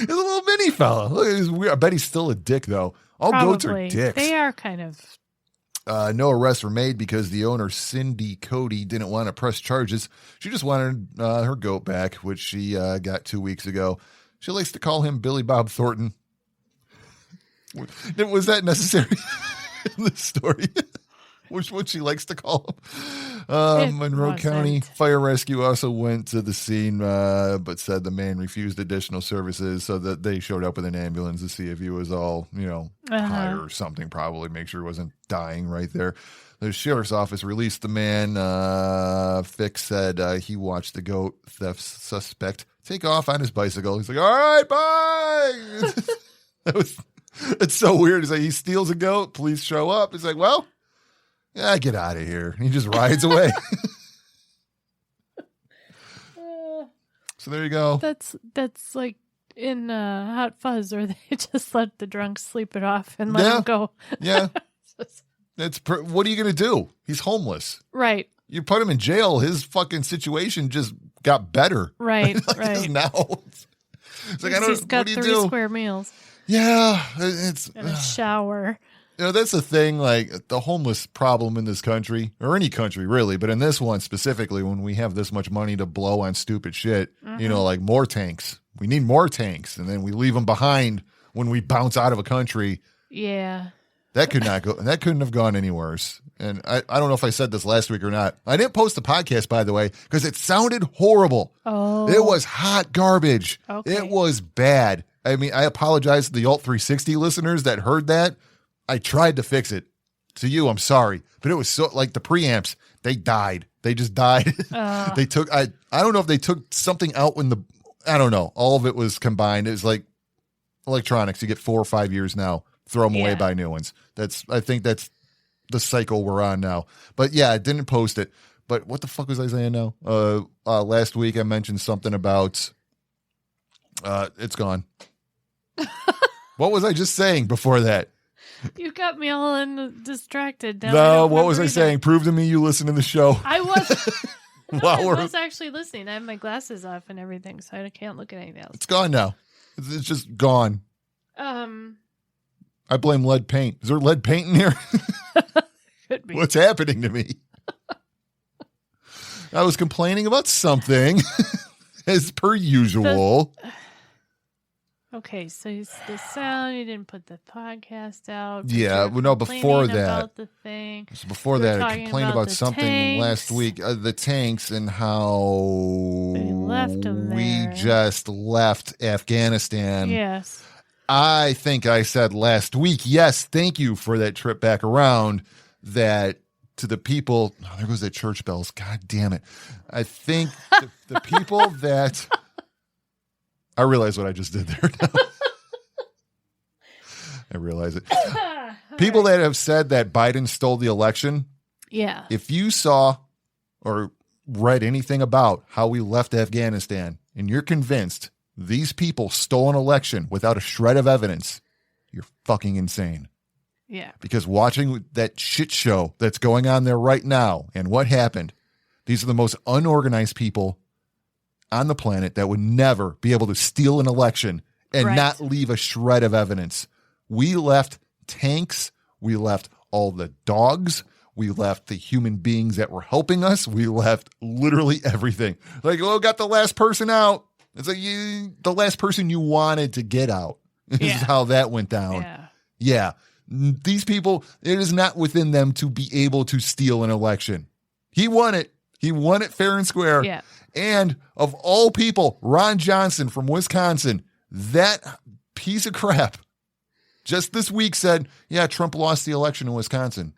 little mini fella. Look at his weird. I bet he's still a dick, though. All goats are Probably. dicks. They are kind of. No arrests were made because the owner, Cindy Cody, didn't want to press charges. She just wanted her goat back, which she got 2 weeks ago. She likes to call him Billy Bob Thornton. Was that necessary in this story? Which what she likes to call him. Monroe wasn't. County Fire Rescue also went to the scene, but said the man refused additional services, so that they showed up with an ambulance to see if he was all, high or something, probably make sure he wasn't dying right there. The sheriff's office released the man. Fick said he watched the goat theft suspect take off on his bicycle. He's like, all right, bye. It's so weird. He's like, he steals a goat. Police show up. He's like, well, yeah, get out of here. He just rides away. So there you go. That's like in Hot Fuzz, where they just let the drunks sleep it off and let him go. Yeah. What are you going to do? He's homeless. Right. You put him in jail. His fucking situation just got better. Right. Like, Right. Now it's like, I don't. He's got What do you 3 do? square meals Yeah, it's. and a shower. That's the thing, like the homeless problem in this country, or any country really, but in this one specifically, when we have this much money to blow on stupid shit, like more tanks. We need more tanks, and then we leave them behind when we bounce out of a country. Yeah. That could not go, and that couldn't have gone any worse. And I don't know if I said this last week or not. I didn't post the podcast, by the way, because it sounded horrible. Oh. It was hot garbage. Okay. It was bad. I mean, I apologize to the Alt 360 listeners that heard that. I tried to fix it. To you, I'm sorry. But it was so, like the preamps, they died. They just died. They took, I don't know if they took something out when I don't know. All of it was combined. It was like electronics. You get 4 or 5 years now. Throw them away, buy new ones. I think that's the cycle we're on now. But yeah, I didn't post it. But what the fuck was I saying now? Last week I mentioned something about it's gone. What was I just saying before that? You got me all distracted. Now I No, don't what was remember I either. saying? Prove to me you listen to the show. I was. No, Wow, I we're- was actually listening. I have my glasses off and everything, so I can't look at anything else. It's gone now. It's just gone. I blame lead paint. Is there lead paint in here? Could be. What's happening to me? I was complaining about something, as per usual. Okay, so the sound, you didn't put the podcast out. but Yeah, you're well, no, before complaining that. about the thing. So before We were that, I talking complained about about the something tanks. last week. The tanks and how They left 'em we there. just left Afghanistan. Yes. I think I said last week, yes, thank you for that trip back around, that to the people, oh, there goes that church bells. God damn it. I think the people that, I realize what I just did there now. I realize it. People that have said that Biden stole the election, Yeah. if you saw or read anything about how we left Afghanistan and you're convinced these people stole an election without a shred of evidence, you're fucking insane. Yeah. Because watching that shit show that's going on there right now and what happened, these are the most unorganized people on the planet that would never be able to steal an election and Right. not leave a shred of evidence. We left tanks. We left all the dogs. We left the human beings that were helping us. We left literally everything. Like, oh, got the last person out. It's like the last person you wanted to get out. This Yeah. is how that went down. Yeah. Yeah. These people, it is not within them to be able to steal an election. He won it. He won it fair and square. Yeah. And of all people, Ron Johnson from Wisconsin, that piece of crap, just this week said, yeah, Trump lost the election in Wisconsin.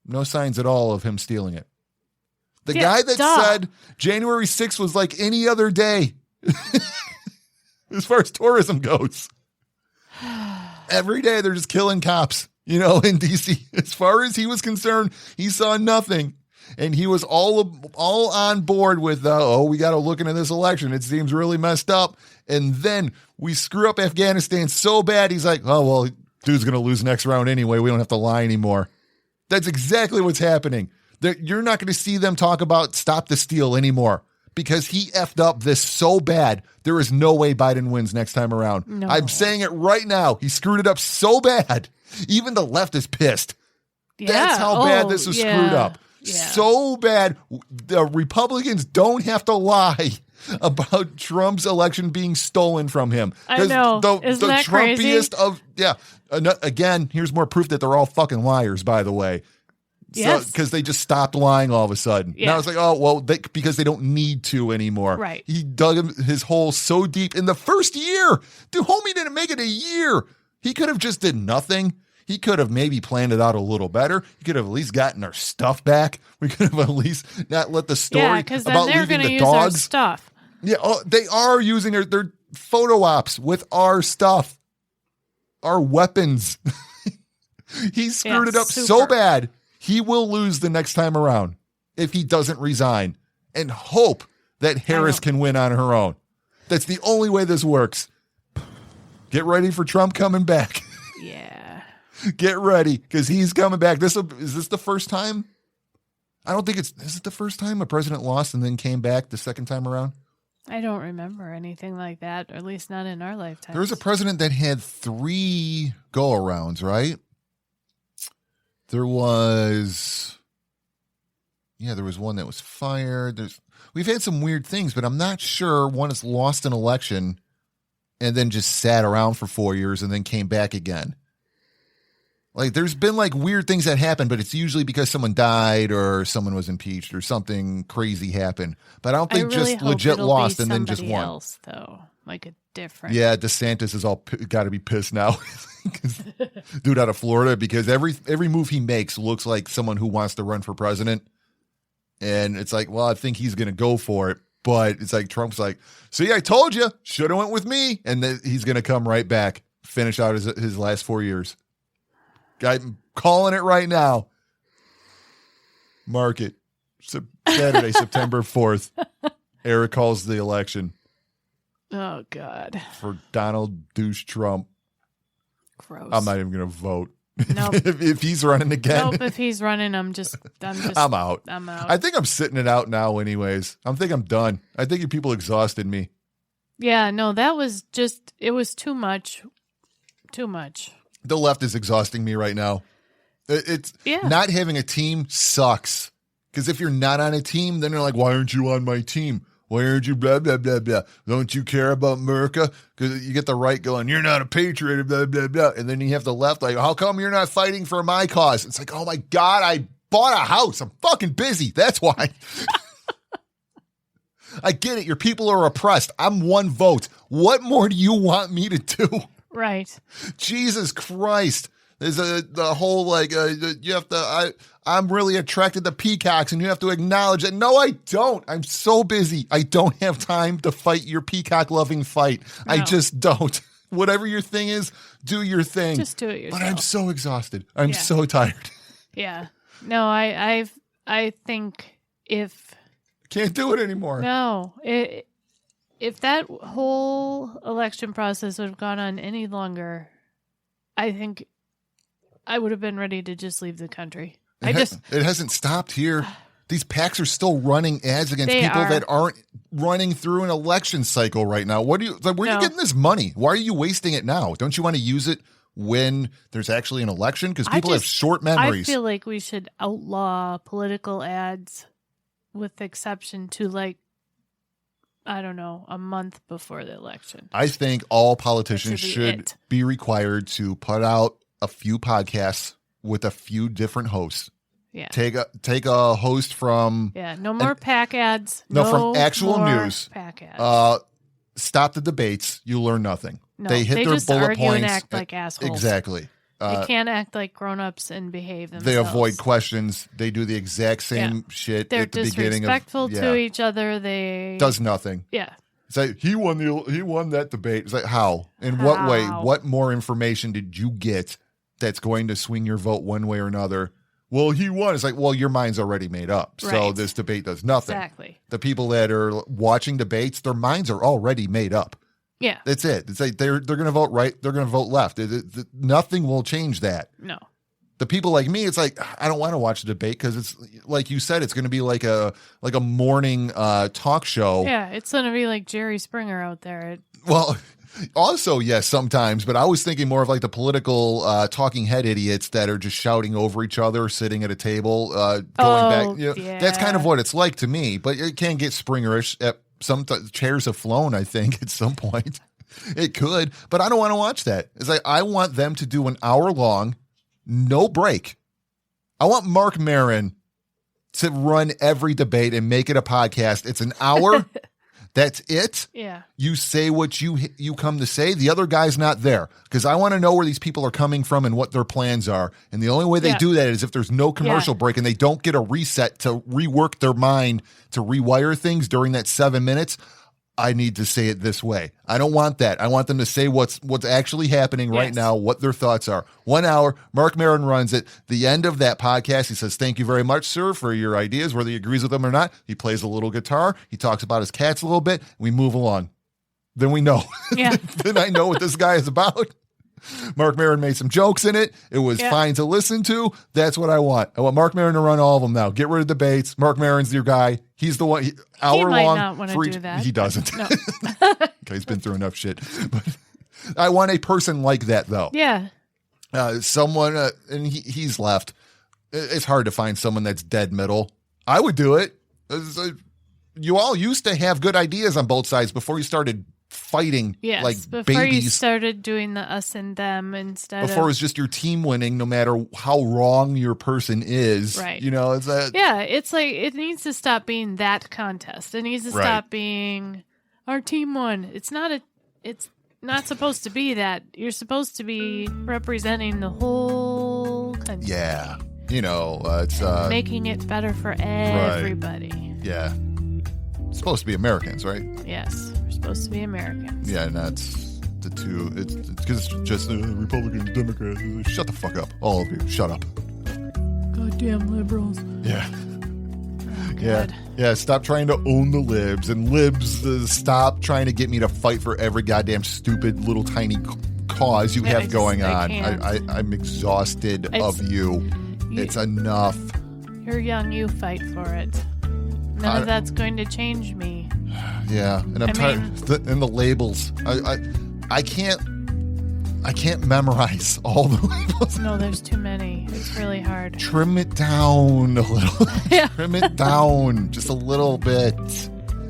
No signs at all of him stealing it. The guy that said January 6th was like any other day as far as tourism goes. Every day they're just killing cops, in DC. As far as he was concerned, he saw nothing. And he was all on board with, we got to look into this election. It seems really messed up. And then we screw up Afghanistan so bad, he's like, oh, well, dude's going to lose next round anyway. We don't have to lie anymore. That's exactly what's happening. You're not going to see them talk about stop the steal anymore because he effed up this so bad. There is no way Biden wins next time around. No. I'm saying it right now. He screwed it up so bad. Even the left is pissed. Yeah. That's how bad this was screwed up. Yeah. So bad. The Republicans don't have to lie about Trump's election being stolen from him. I know. The Isn't that crazy? Trumpiest of, yeah. Again, here's more proof that they're all fucking liars, by the way. Yes. Because they just stopped lying all of a sudden. Yeah. Now it's like, oh, well, because they don't need to anymore. Right. He dug his hole so deep in the first year. The homie didn't make it a year. He could have just did nothing. He could have maybe planned it out a little better. He could have at least gotten our stuff back. We could have at least not let the story because then about they're leaving going to the use our dogs. stuff. Yeah, they are using their photo ops with our stuff, our weapons. He screwed it up so bad. He will lose the next time around if he doesn't resign and hope that Harris can win on her own. That's the only way this works. Get ready for Trump coming back. Yeah. Get ready because he's coming back. Is this the first time? I don't think is it the first time a president lost and then came back the second time around? I don't remember anything like that, or at least not in our lifetime. There was a president that had 3 go-arounds, right? There was one that was fired. We've had some weird things, but I'm not sure one has lost an election and then just sat around for 4 years and then came back again. Like there's been like weird things that happen, but it's usually because someone died or someone was impeached or something crazy happened. But I don't think just legit lost and then just won. Else, though, like a different. Yeah, DeSantis is all got to be pissed now. Dude out of Florida, because every move he makes looks like someone who wants to run for president. And it's like, well, I think he's going to go for it. But it's like Trump's like, see, I told you, should have went with me. And then he's going to come right back, finish out his last 4 years. I'm calling it right now. Mark it. Saturday, September 4th. Eric calls the election. Oh, God. For Donald Douche Trump. Gross. I'm not even going to vote. Nope. if he's running again. Nope, if he's running, I'm out. I'm out. I think I'm sitting it out now anyways. I think I'm done. I think you people exhausted me. Yeah, no, that was it was too much. Too much. The left is exhausting me right now. It's not having a team sucks. Because if you're not on a team, then they're like, why aren't you on my team? Why aren't you blah, blah, blah, blah? Don't you care about America? Because you get the right going, you're not a patriot, blah, blah, blah. And then you have the left like, how come you're not fighting for my cause? It's like, oh my God, I bought a house. I'm fucking busy. That's why. I get it. Your people are oppressed. I'm one vote. What more do you want me to do? Right. Jesus Christ. There's the whole like you have to I'm really attracted to peacocks and you have to acknowledge that. No, I don't. I'm so busy. I don't have time to fight your peacock loving fight. No. I just don't. Whatever your thing is, do your thing. Just do it yourself. But I'm so exhausted. I'm so tired. Yeah. No, I think if can't do it anymore. No. If that whole election process would have gone on any longer, I think I would have been ready to just leave the country. It hasn't stopped here. These PACs are still running ads against people that aren't running through an election cycle right now. Where are you getting this money? Why are you wasting it now? Don't you want to use it when there's actually an election? Because people have short memories. I feel like we should outlaw political ads with exception to like, I don't know, a month before the election. I think all politicians should be required to put out a few podcasts with a few different hosts. Yeah. Take a host from No more pack ads. No, from actual more news. Pack ads. Stop the debates. You learn nothing. No, they hit their just bullet argue points and act like assholes. Exactly. They can't act like grown-ups and behave themselves. They avoid questions. They do the exact same shit They're at the beginning of disrespectful to each other. They does nothing. Yeah. It's like he won that debate. It's like how? In what way? What more information did you get that's going to swing your vote one way or another? Well, he won. It's like, well, your mind's already made up. So Right. this debate does nothing. Exactly. The people that are watching debates, their minds are already made up. Yeah. That's it. It's like they're going to vote right. They're going to vote left. Nothing will change that. No. The people like me, it's like, I don't want to watch a debate because it's like you said, it's going to be like a morning talk show. Yeah, it's going to be like Jerry Springer out there. Well, also, yes, sometimes, but I was thinking more of like the political talking head idiots that are just shouting over each other, sitting at a table, going back. You know, yeah. That's kind of what it's like to me, but it can get Springerish. Some chairs have flown, I think, at some point. It could, but I don't want to watch that. It's like, I want them to do an hour long, no break. I want Mark Maron to run every debate and make it a podcast. It's an hour. That's it. Yeah. You say what you come to say. The other guy's not there because I want to know where these people are coming from and what their plans are. And the only way they do that is if there's no commercial break and they don't get a reset to rework their mind to rewire things during that 7 minutes. I need to say it this way. I don't want that. I want them to say what's actually happening right now, what their thoughts are. 1 hour, Mark Maron runs it. The end of that podcast, he says, "Thank you very much, sir, for your ideas," whether he agrees with them or not. He plays a little guitar. He talks about his cats a little bit. We move along. Then we know. Yeah. Then I know what this guy is about. Mark Maron made some jokes in it. It was fine to listen to. That's what I want. I want Mark Maron to run all of them now. Get rid of debates. Mark Maron's your guy. He's the one. Hour might long. not want to do that. He doesn't. No. Okay, he's been through enough shit. But I want a person like that, though. Yeah. Someone, and he's left. It's hard to find someone that's dead middle. I would do it. You all used to have good ideas on both sides before you started fighting like before babies. you started doing the us and them instead Before it of was just your team winning, no matter how wrong your person is. Right. You know, it's that. Yeah, it's like it needs to stop being that contest. It needs to stop being our team won. It's not supposed to be that. You're supposed to be representing the whole country. Yeah. You know, it's making it better for everybody. Yeah. It's supposed to be Americans, right? Yes, we're supposed to be Americans. Yeah, and that's the two. It's because it's just Republicans, Democrats. Shut the fuck up, all of you. Shut up. Goddamn liberals. Yeah. Oh, Yeah, God. yeah. Stop trying to own the libs, and libs stop trying to get me to fight for every goddamn stupid little tiny cause you have going on. I'm exhausted of you. It's enough. You're young. You fight for it. None of that's going to change me. Yeah, and I'm tired. And the labels. I can't memorize all the labels. No, there's too many. It's really hard. Trim it down a little. Yeah. Trim it down just a little bit.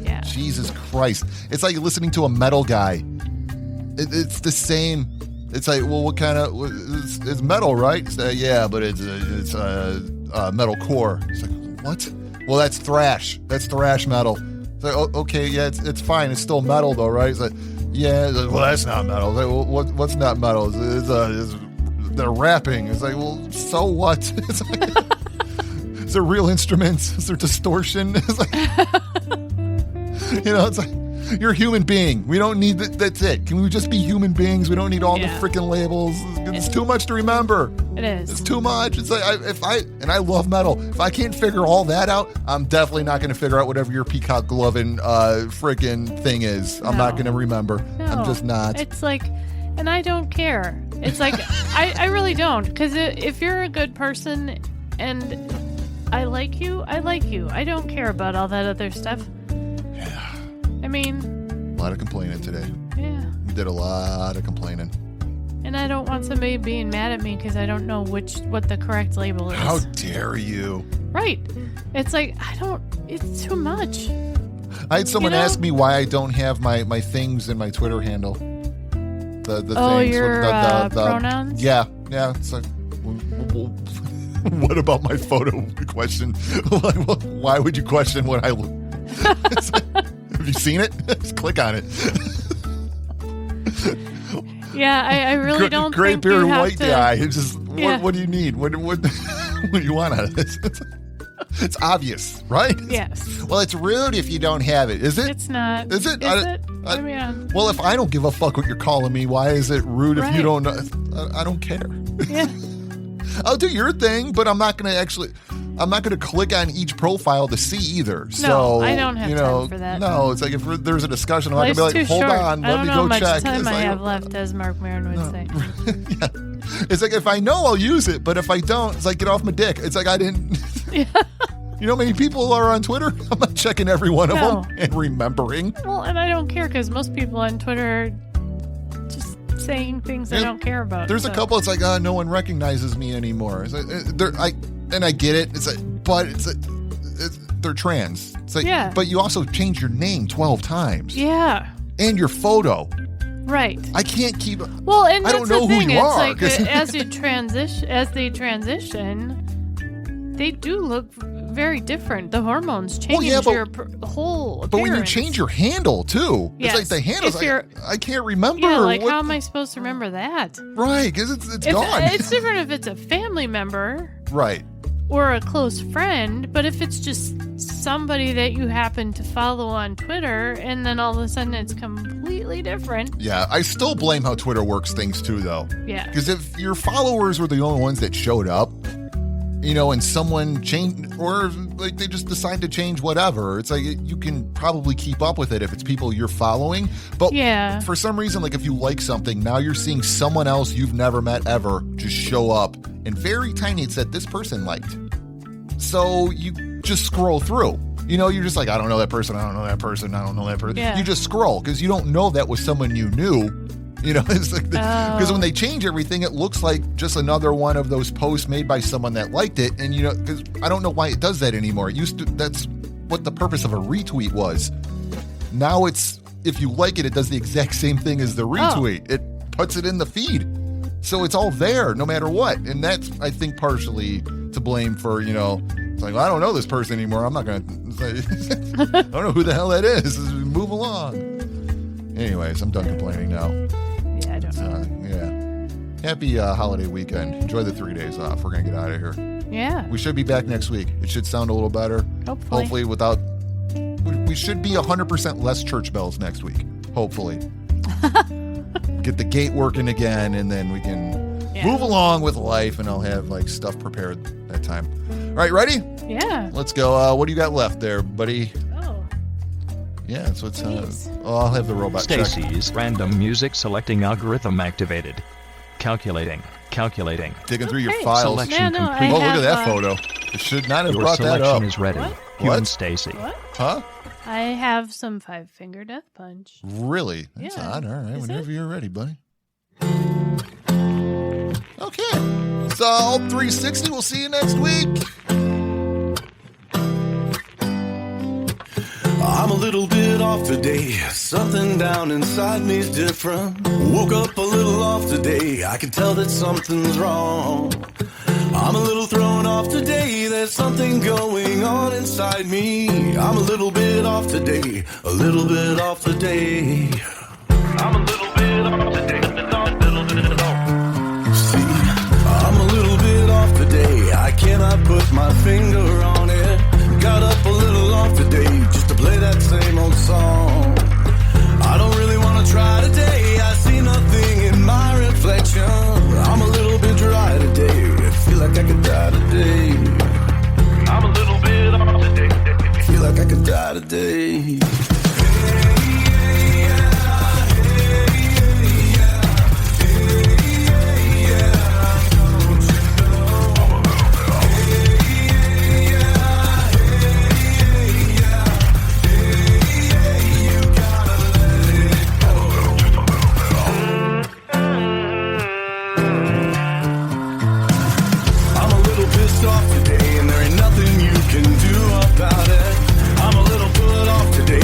Yeah. Jesus Christ. It's like listening to a metal guy. It's the same. It's like, well, what kind of... It's metal, right? Yeah, but it's metal core. It's like, what? Well, that's thrash. That's thrash metal. It's like, oh, okay, yeah, it's fine. It's still metal, though, right? It's like, yeah, well, that's not metal. It's like, well, what's not metal? They're rapping. It's like, well, so what? It's like, is there real instruments? Is there distortion? It's like, it's like, you're a human being. We don't need that's it. Can we just be human beings? We don't need all the freaking labels. It's too much to remember. It is. It's too much. It's like, and I love metal. If I can't figure all that out, I'm definitely not going to figure out whatever your peacock gloving freaking thing is. I'm not going to remember. No. I'm just not. It's like, and I don't care. It's like, I really don't. Because if you're a good person and I like you, I like you. I don't care about all that other stuff. Yeah. I mean, A lot of complaining today. Yeah. We did a lot of complaining. And I don't want somebody being mad at me because I don't know what the correct label is. How dare you? Right. It's like, it's too much. I had someone ask me why I don't have my things in my Twitter handle. The things. Your pronouns? Yeah. Yeah. So, what about my photo question? Why would you question what I look? Have you seen it? Just click on it. Yeah, I really don't Gray think beard, you have white to. guy. It's just Yeah. what do you need? What do you want out of this? It's obvious, right? Yes. Well, it's rude if you don't have it. Is it? It's not. Is it? Is it? I mean, well, if I don't give a fuck what you're calling me, why is it rude if you Right. don't know? I don't care. yeah. I'll do your thing, but I'm not going to click on each profile to see either. So, I don't have time for that. No, it's like if there's a discussion, I'm not Life's going to be like, too hold short. on, I let don't me know go how much check. time It's I like, have left, as Mark Maron would say. yeah. It's like if I know, I'll use it, but if I don't, it's like get off my dick. It's like I didn't. Yeah. You know how many people are on Twitter? I'm not checking every one of No. them and remembering. Well, and I don't care because most people on Twitter are just saying things I Yeah. don't care about. There's a so. couple. It's like, no one recognizes me anymore. It's like, I get it. It's like, but they're trans. It's like, Yeah. but you also changed your name 12 times Yeah. and your photo. Right. I can't keep. Well, and I that's don't know the who thing. you It's are, like 'cause- as they transition, they do look very different. The hormones change yeah, but- your whole appearance. But when you change your handle too, Yes. it's like the handle's If you're- I can't remember. yeah, like what, how am I supposed to remember that? right? Because it's gone. It's different if it's a family member right. or a close friend, but if it's just somebody that you happen to follow on Twitter and then all of a sudden it's completely different. Yeah, I still blame how Twitter works things too, though. Yeah. Because if your followers were the only ones that showed up, and someone changed, or like they just decide to change whatever, it's like you can probably keep up with it if it's people you're following. But Yeah. for some reason, like if you like something, now you're seeing someone else you've never met ever just show up, and very tiny it said this person liked. So you just scroll through. You're just like, I don't know that person, I don't know that person, I don't know that person. Yeah. You just scroll because you don't know that was someone you knew. It's like because when they change everything, it looks like just another one of those posts made by someone that liked it. And because I don't know why it does that anymore. It used to. That's what the purpose of a retweet was. Now it's if you like it, it does the exact same thing as the retweet. It puts it in the feed, so it's all there no matter what. And that's I think partially to blame for It's like, well, I don't know this person anymore. I'm not gonna. I don't know who the hell that is. Move along. Anyways, I'm done complaining now. Yeah, I don't know. Yeah. Happy holiday weekend. Enjoy the 3 days off. We're going to get out of here. Yeah. We should be back next week. It should sound a little better. Hopefully. Without. We should be 100% less church bells next week. Hopefully. Get the gate working again, and then we can move along with life, and I'll have stuff prepared that time. All right, ready? Yeah. Let's go. What do you got left there, buddy? Oh. Yeah, so it's. Please. I'll have the robot check. Stacey's random music selecting algorithm activated. Calculating. Digging through your Okay. files. Selection Yeah, no, complete. Oh, look at have, that photo. It should not have Your brought that selection up. is ready. What? Human What? Stacey. What? Huh? I have some 5-finger death punch. Really? That's Yeah. odd. All right. Is Whenever it? you're ready, buddy. Okay. So 360. We'll see you next week. I'm a little bit off today. Something down inside me's different. Woke up a little off today. I can tell that something's wrong. I'm a little thrown off today. There's something going on inside me. I'm a little bit off today. A little bit off today. I'm a little bit off today. See, I'm a little bit off today. I cannot put my finger on it. Got up a little off today just to play that same old song. I don't really want to try today. I see nothing in my reflection. I'm a little bit dry today. I feel like I could die today. I'm a little bit off today. Feel like I could die today. I'm a little pissed off today, and there ain't nothing you can do about it. I'm a little put off today,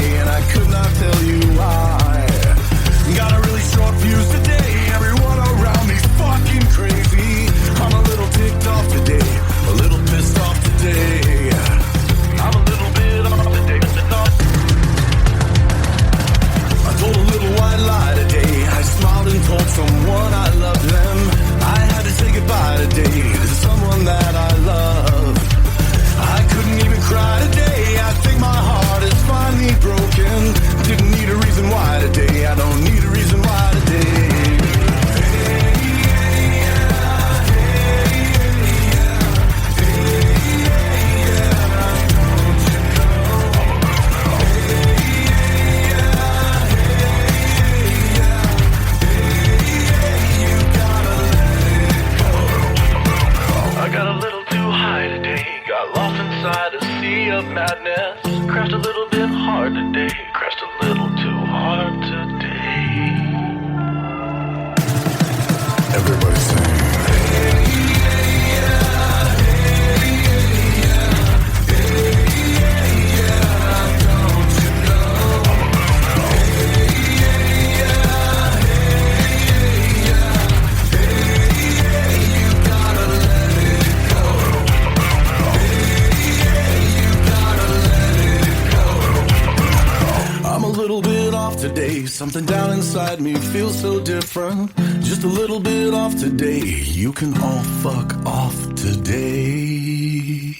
inside a sea of madness. Crashed a little bit hard today. Crashed a little too hard today. Everybody sing. I'm a little bit off today. Something down inside me feels so different. Just a little bit off today. You can all fuck off today.